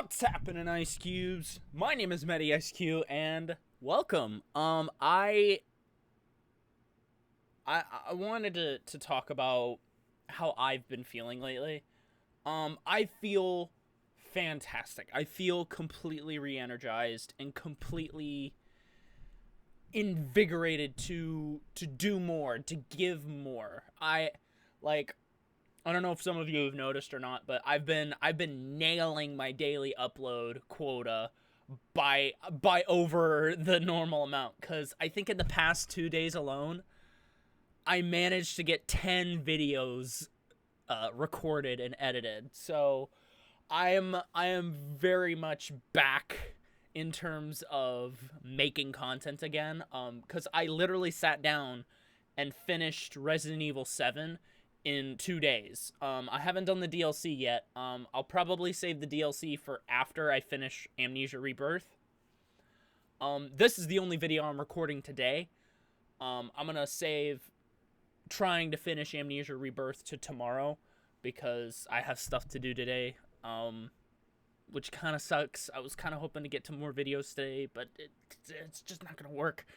What's happening, Ice Cubes? My name is Medi Ice Cube, and welcome. I wanted to talk about how I've been feeling lately. I feel fantastic. I feel completely re-energized and completely invigorated to do more, to give more. I don't know if some of you have noticed or not, but I've been nailing my daily upload quota by over the normal amount, cuz I think in the past 2 days alone I managed to get 10 videos recorded and edited. So I am very much back in terms of making content again, cuz I literally sat down and finished Resident Evil 7 in 2 days. I haven't done the DLC yet. I'll probably save the DLC for after I finish Amnesia Rebirth. This is the only video I'm recording today. I'm gonna save trying to finish Amnesia Rebirth to tomorrow because I have stuff to do today. Which kind of sucks. I was kind of hoping to get to more videos today, but it's just not gonna work.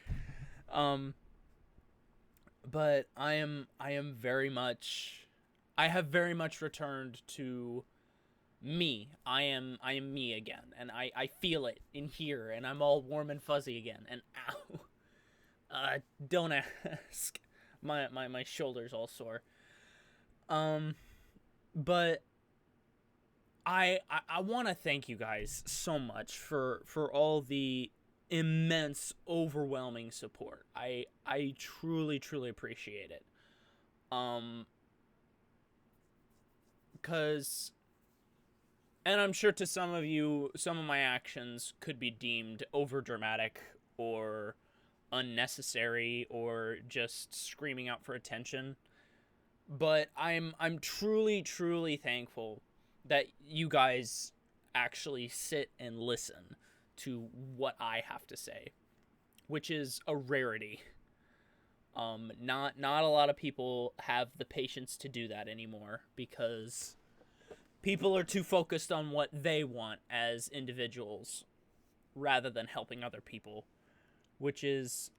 But I have very much returned to me. I am me again, and I feel it in here, and I'm all warm and fuzzy again. And ow, don't ask. My shoulders all sore. But I want to thank you guys so much for all the immense, overwhelming support. I truly appreciate it. Cause, and I'm sure to some of you, some of my actions could be deemed over dramatic or unnecessary or just screaming out for attention. But I'm truly thankful that you guys actually sit and listen to what I have to say, which is a rarity. Not a lot of people have the patience to do that anymore because people are too focused on what they want as individuals rather than helping other people, which is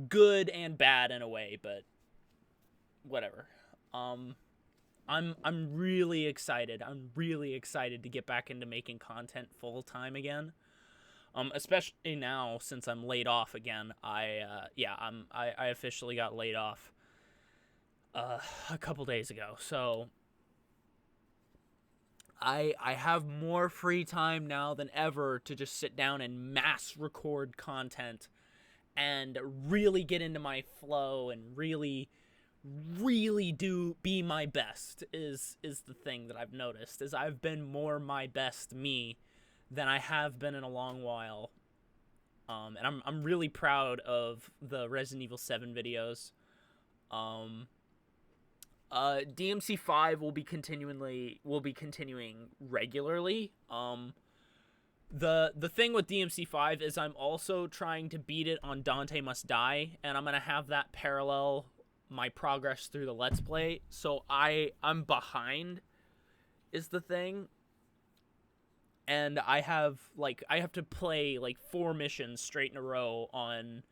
good and bad in a way, but whatever. I'm really excited. I'm really excited to get back into making content full time again. Especially now since I'm laid off again. I officially got laid off a couple days ago. So I have more free time now than ever to just sit down and mass record content and really get into my flow and really do be my best is the thing that I've noticed. Is I've been more my best me than I have been in a long while. And I'm really proud of the Resident Evil 7 videos. DMC 5 will be continuing regularly. The thing with DMC 5 is I'm also trying to beat it on Dante Must Die, and I'm gonna have that parallel my progress through the Let's Play. So I'm behind is the thing. And I have to play like 4 missions straight in a row on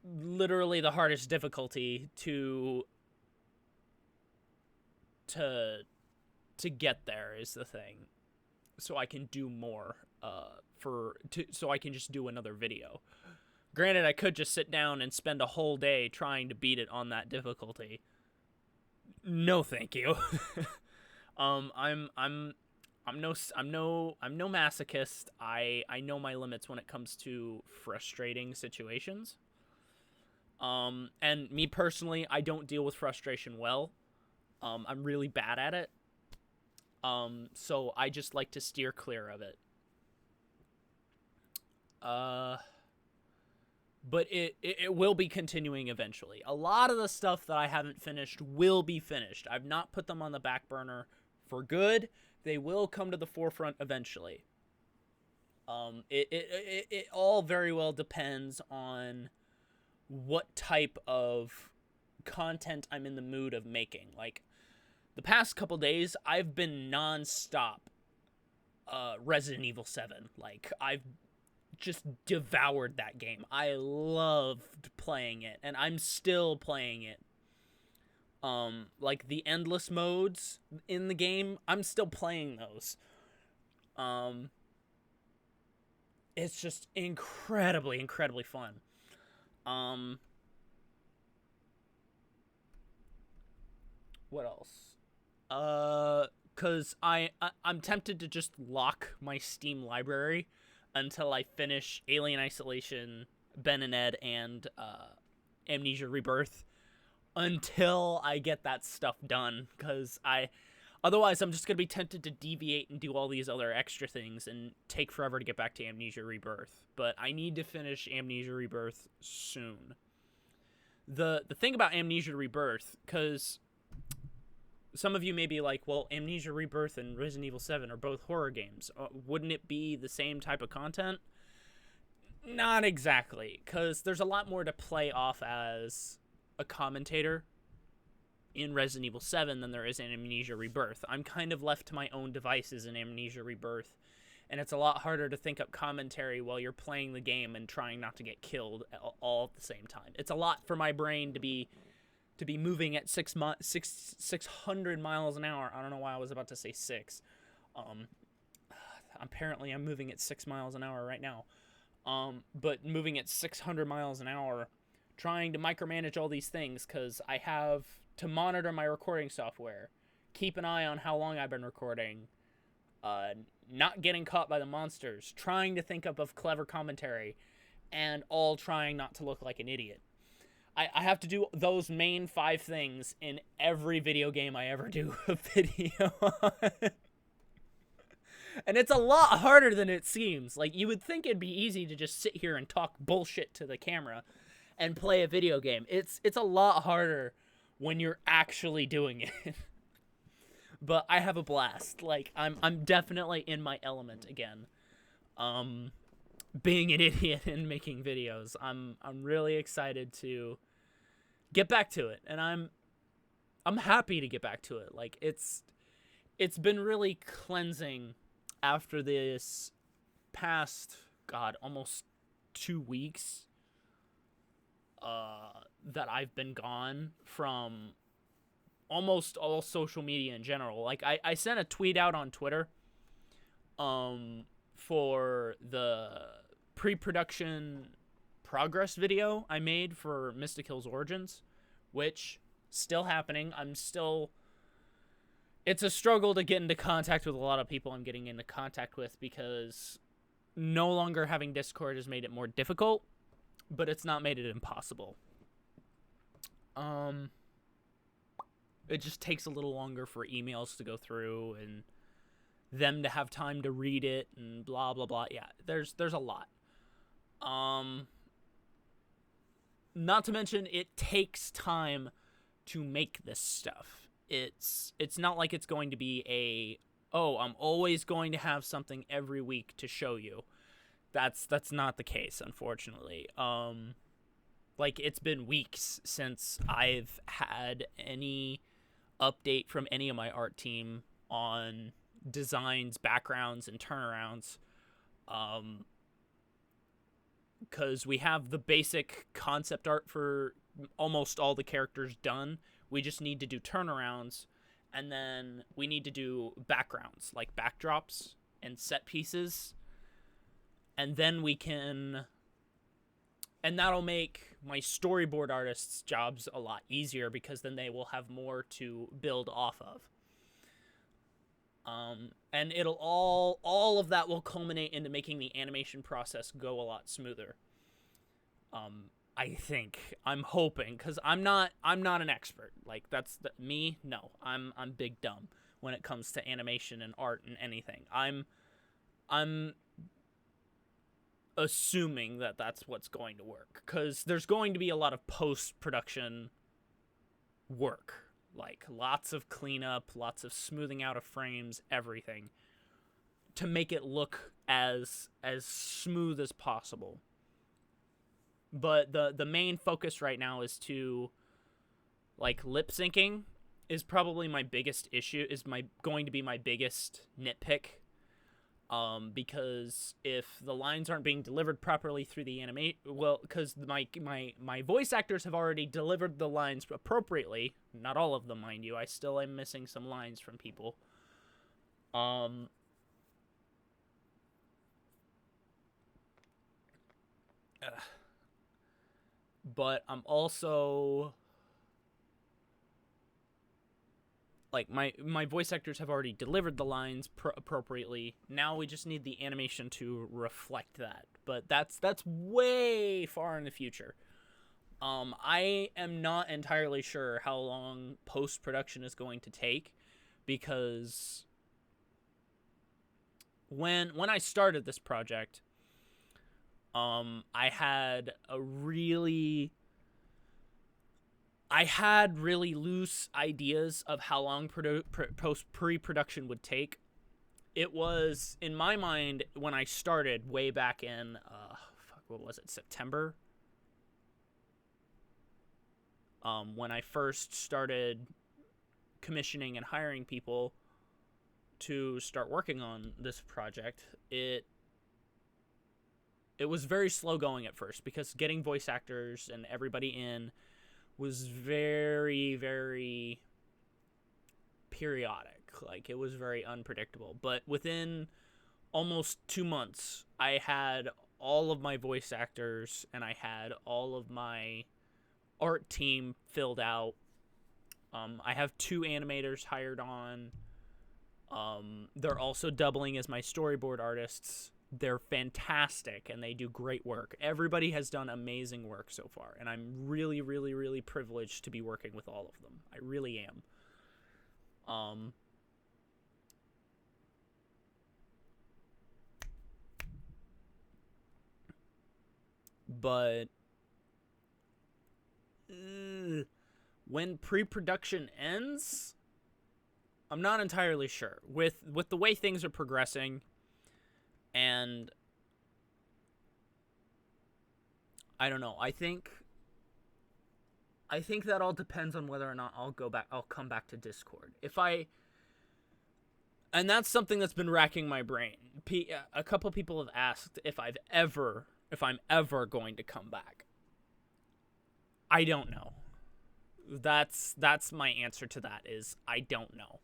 literally the hardest difficulty to get there is the thing. So I can do more so I can just do another video. Granted, I could just sit down and spend a whole day trying to beat it on that difficulty. No, thank you. I'm no masochist. I know my limits when it comes to frustrating situations. And me personally, I don't deal with frustration well. I'm really bad at it. So I just like to steer clear of it. But it will be continuing eventually. A lot of the stuff that I haven't finished will be finished. I've not put them on the back burner for good. They will come to the forefront eventually. It all very well depends on what type of content I'm in the mood of making. Like, the past couple days, I've been non-stop Resident Evil 7. Like, I've just devoured that game. I loved playing it, and I'm still playing it. Like the endless modes in the game, I'm still playing those. It's just incredibly, incredibly fun. What else? Cause I'm tempted to just lock my Steam library until I finish Alien Isolation, Ben and Ed, and Amnesia Rebirth. Until I get that stuff done, cause otherwise I'm just gonna be tempted to deviate and do all these other extra things and take forever to get back to Amnesia Rebirth. But I need to finish Amnesia Rebirth soon. The thing about Amnesia Rebirth, cause some of you may be like, well, Amnesia Rebirth and Resident Evil 7 are both horror games. Wouldn't it be the same type of content? Not exactly, because there's a lot more to play off as a commentator in Resident Evil 7 than there is in Amnesia Rebirth. I'm kind of left to my own devices in Amnesia Rebirth, and it's a lot harder to think up commentary while you're playing the game and trying not to get killed all at the same time. It's a lot for my brain to be moving at 600 miles an hour. I don't know why I was about to say 6. Apparently I'm moving at 6 miles an hour right now. But moving at 600 miles an hour, trying to micromanage all these things, because I have to monitor my recording software, keep an eye on how long I've been recording, not getting caught by the monsters, trying to think up of clever commentary, and all trying not to look like an idiot. I have to do those main 5 things in every video game I ever do a video on. And it's a lot harder than it seems. Like, you would think it'd be easy to just sit here and talk bullshit to the camera and play a video game. It's a lot harder when you're actually doing it. But I have a blast. Like, I'm definitely in my element again. Being an idiot and making videos. I'm really excited to get back to it, and I'm happy to get back to it. Like, it's been really cleansing after this past almost 2 weeks that I've been gone from almost all social media in general. Like, I sent a tweet out on Twitter for the pre-production progress video I made for Mystic Hills Origins, which still happening. It's a struggle to get into contact with a lot of people I'm getting into contact with, because no longer having Discord has made it more difficult, but it's not made it impossible. It just takes a little longer for emails to go through and them to have time to read it and blah blah blah. Yeah, there's a lot. Not to mention, it takes time to make this stuff. It's not like it's going to be I'm always going to have something every week to show you. That's not the case, unfortunately. Like, it's been weeks since I've had any update from any of my art team on designs, backgrounds, and turnarounds. Because we have the basic concept art for almost all the characters done. We just need to do turnarounds, and then we need to do backgrounds, like backdrops and set pieces. And then we can... And that'll make my storyboard artists' jobs a lot easier, because then they will have more to build off of. And it'll all of that will culminate into making the animation process go a lot smoother. I think, I'm hoping, because I'm not an expert. Like, that's me. No, I'm big dumb when it comes to animation and art and anything. I'm assuming that that's what's going to work, because there's going to be a lot of post-production work. Like, lots of cleanup, lots of smoothing out of frames, everything, to make it look as smooth as possible. But the main focus right now is to, like, lip syncing is probably my biggest issue, going to be my biggest nitpick. Because if the lines aren't being delivered properly through the animate, well, because my voice actors have already delivered the lines appropriately, not all of them, mind you. I still am missing some lines from people. But I'm also like my voice actors have already delivered the lines appropriately. Now we just need the animation to reflect that. But that's way far in the future. I am not entirely sure how long post-production is going to take, because when I started this project, I had really loose ideas of how long pre-production would take. It was, in my mind, when I started way back in, what was it, September? When I first started commissioning and hiring people to start working on this project, it was very slow going at first, because getting voice actors and everybody in was very, very periodic. Like, it was very unpredictable. But within almost 2 months, I had all of my voice actors and I had all of my art team filled out. I have 2 animators hired on. They're also doubling as my storyboard artists. They're fantastic and they do great work. Everybody has done amazing work so far, and I'm really, really, really privileged to be working with all of them. I really am. But when pre-production ends, I'm not entirely sure. With the way things are progressing, and I don't know. I think that all depends on whether or not I'll come back to Discord. And that's something that's been racking my brain. A couple people have asked if I'm ever going to come back. I don't know. That's my answer to that, is I don't know.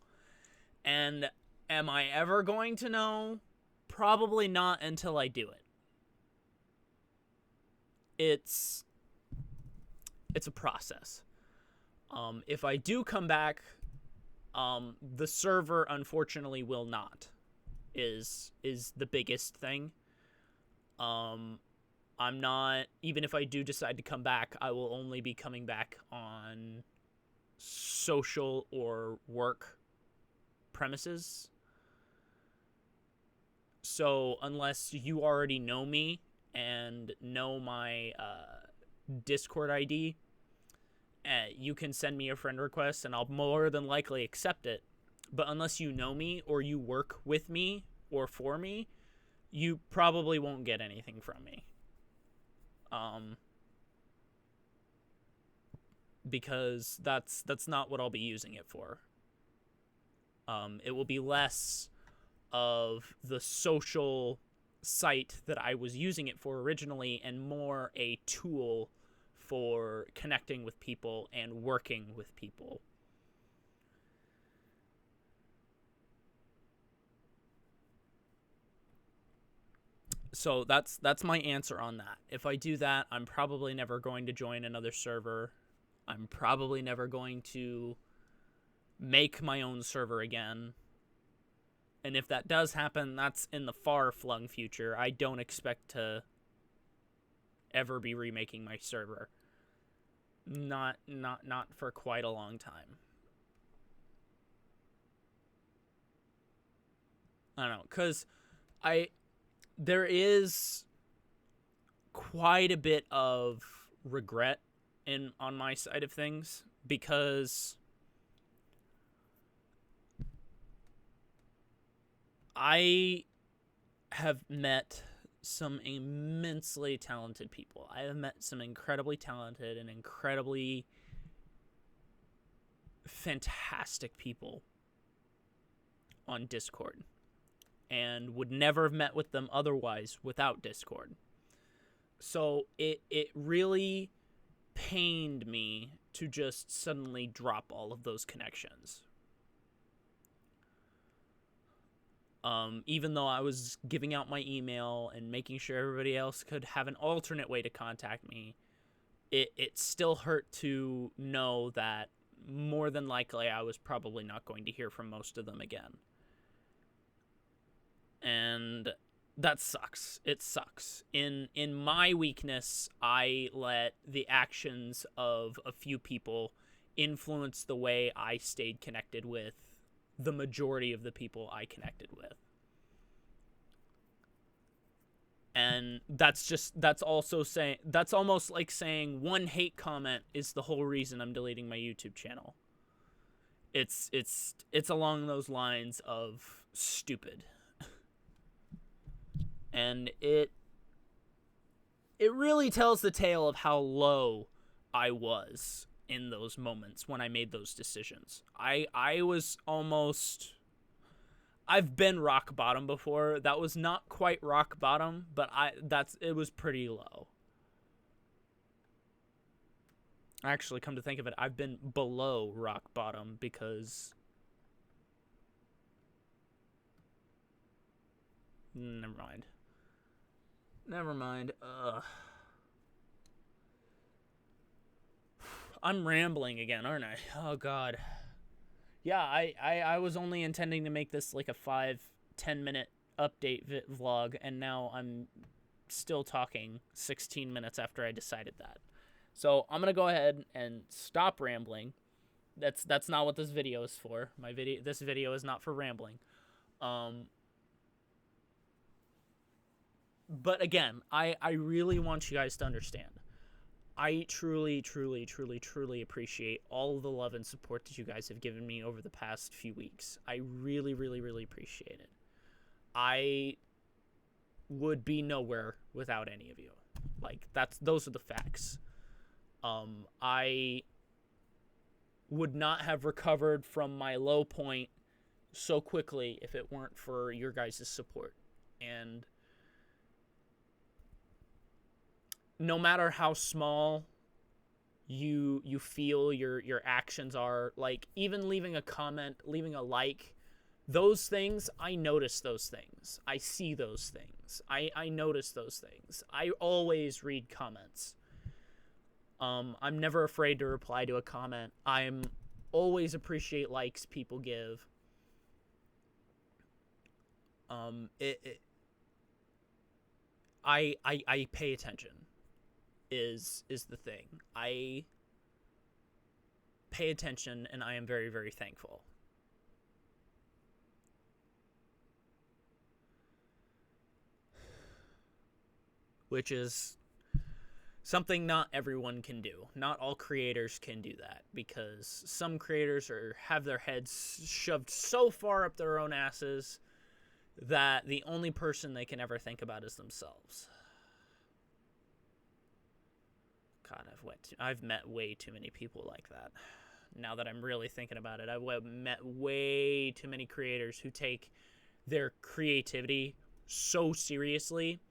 And am I ever going to know? Probably not until I do it. It's a process. If I do come back, the server unfortunately will not. Is the biggest thing. I'm not, even if I do decide to come back, I will only be coming back on social or work premises. So unless you already know me and know my Discord ID, you can send me a friend request and I'll more than likely accept it. But unless you know me or you work with me or for me, you probably won't get anything from me. Because that's not what I'll be using it for. It will be less of the social site that I was using it for originally and more a tool for connecting with people and working with people. So that's my answer on that. If I do that, I'm probably never going to join another server. I'm probably never going to make my own server again. And if that does happen, that's in the far-flung future. I don't expect to ever be remaking my server. Not for quite a long time. I don't know, because there is quite a bit of regret on my side of things, because I have met some immensely talented people. I have met some incredibly talented and incredibly fantastic people on Discord. and would never have met with them otherwise without Discord. So it really pained me to just suddenly drop all of those connections. Even though I was giving out my email and making sure everybody else could have an alternate way to contact me, it still hurt to know that more than likely I was probably not going to hear from most of them again. And that sucks. It sucks. In my weakness, I let the actions of a few people influence the way I stayed connected with the majority of the people I connected with. And that's almost like saying one hate comment is the whole reason I'm deleting my YouTube channel. It's along those lines of stupid. And it really tells the tale of how low I was in those moments when I made those decisions. I was almost... I've been rock bottom before. That was not quite rock bottom, but it was pretty low. Actually, come to think of it, I've been below rock bottom because... Never mind. I'm rambling again, aren't I? Oh, God. Yeah, I was only intending to make this like a 5-10 minute update vlog, and now I'm still talking 16 minutes after I decided that. So I'm gonna go ahead and stop rambling. That's not what this video is for. This video is not for rambling. But again, I really want you guys to understand. I truly, truly, truly, truly appreciate all of the love and support that you guys have given me over the past few weeks. I really, really, really appreciate it. I would be nowhere without any of you. Like, those are the facts. I would not have recovered from my low point so quickly if it weren't for your guys' support. And no matter how small you feel your actions are, like even leaving a comment, leaving a like, those things, I notice those things. I see those things. I notice those things. I always read comments. I'm never afraid to reply to a comment. I'm always appreciate likes people give. I pay attention. Is the thing. I pay attention, and I am very, very thankful. Which is something not everyone can do. Not all creators can do that, because some creators have their heads shoved so far up their own asses that the only person they can ever think about is themselves. God, I've met way too many people like that. Now that I'm really thinking about it, I've met way too many creators who take their creativity so seriously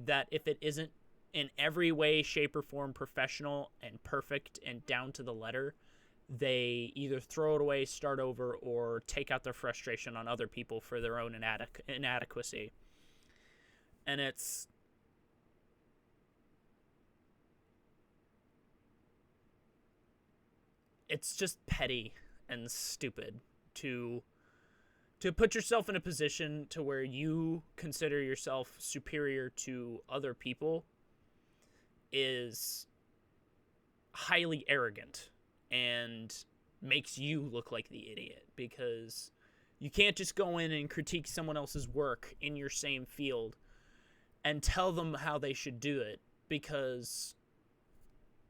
that if it isn't in every way, shape, or form professional and perfect and down to the letter, they either throw it away, start over, or take out their frustration on other people for their own inadequacy. And it's just petty and stupid to put yourself in a position to where you consider yourself superior to other people is highly arrogant and makes you look like the idiot, because you can't just go in and critique someone else's work in your same field and tell them how they should do it, because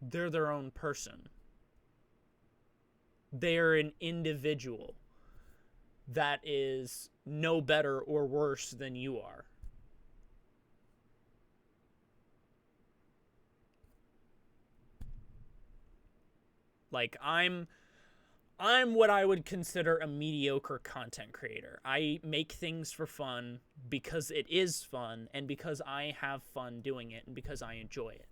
they're their own person. They're an individual that is no better or worse than you are. Like, I'm I'm what I would consider a mediocre content creator. I make things for fun because it is fun and because I have fun doing it and because I enjoy it.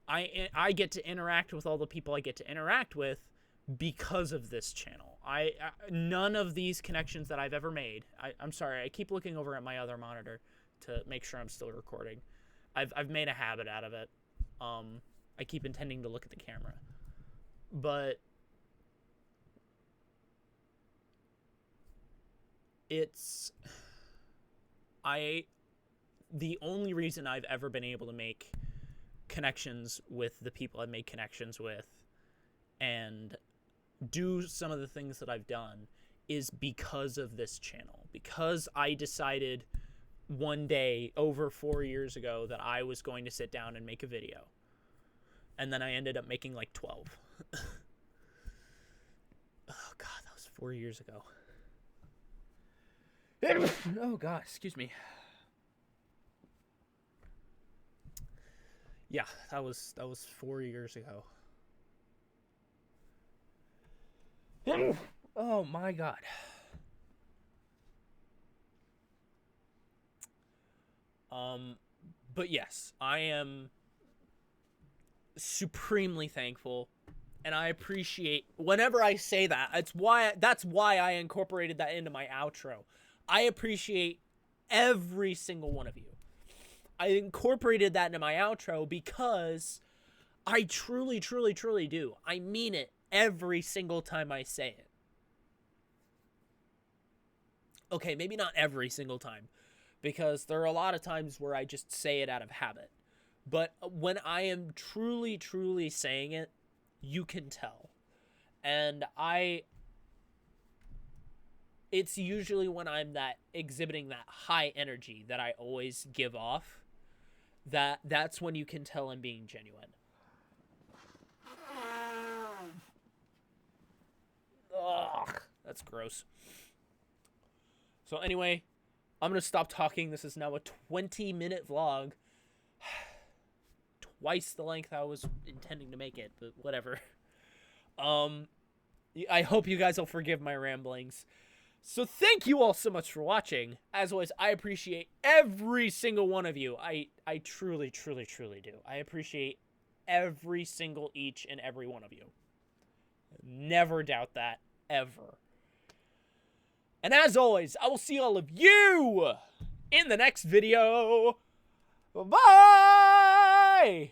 I get to interact with all the people I get to interact with because of this channel. None of these connections that I've ever made. I'm sorry, I keep looking over at my other monitor to make sure I'm still recording. I've made a habit out of it. I keep intending to look at the camera. But the only reason I've ever been able to make connections with the people I've made connections with and do some of the things that I've done is because of this channel. Because I decided one day over 4 years ago that I was going to sit down and make a video. And then I ended up making like 12. Oh God, that was 4 years ago. Oh God, excuse me. Yeah, that was 4 years ago. Oh my God. But yes, I am supremely thankful, and I appreciate whenever I say that. That's why I incorporated that into my outro. I appreciate every single one of you. I incorporated that into my outro because I truly, truly, truly do. I mean it every single time I say it. Okay, maybe not every single time, because there are a lot of times where I just say it out of habit. But when I am truly, truly saying it, you can tell. And it's usually when I'm exhibiting that high energy that I always give off, that's when you can tell I'm being genuine. Ugh, that's gross. So anyway, I'm going to stop talking. This is now a 20-minute vlog. Twice the length I was intending to make it, but whatever. I hope you guys will forgive my ramblings. So thank you all so much for watching. As always, I appreciate every single one of you. I truly, truly, truly do. I appreciate every single each and every one of you. Never doubt that, ever. And as always, I will see all of you in the next video. Bye!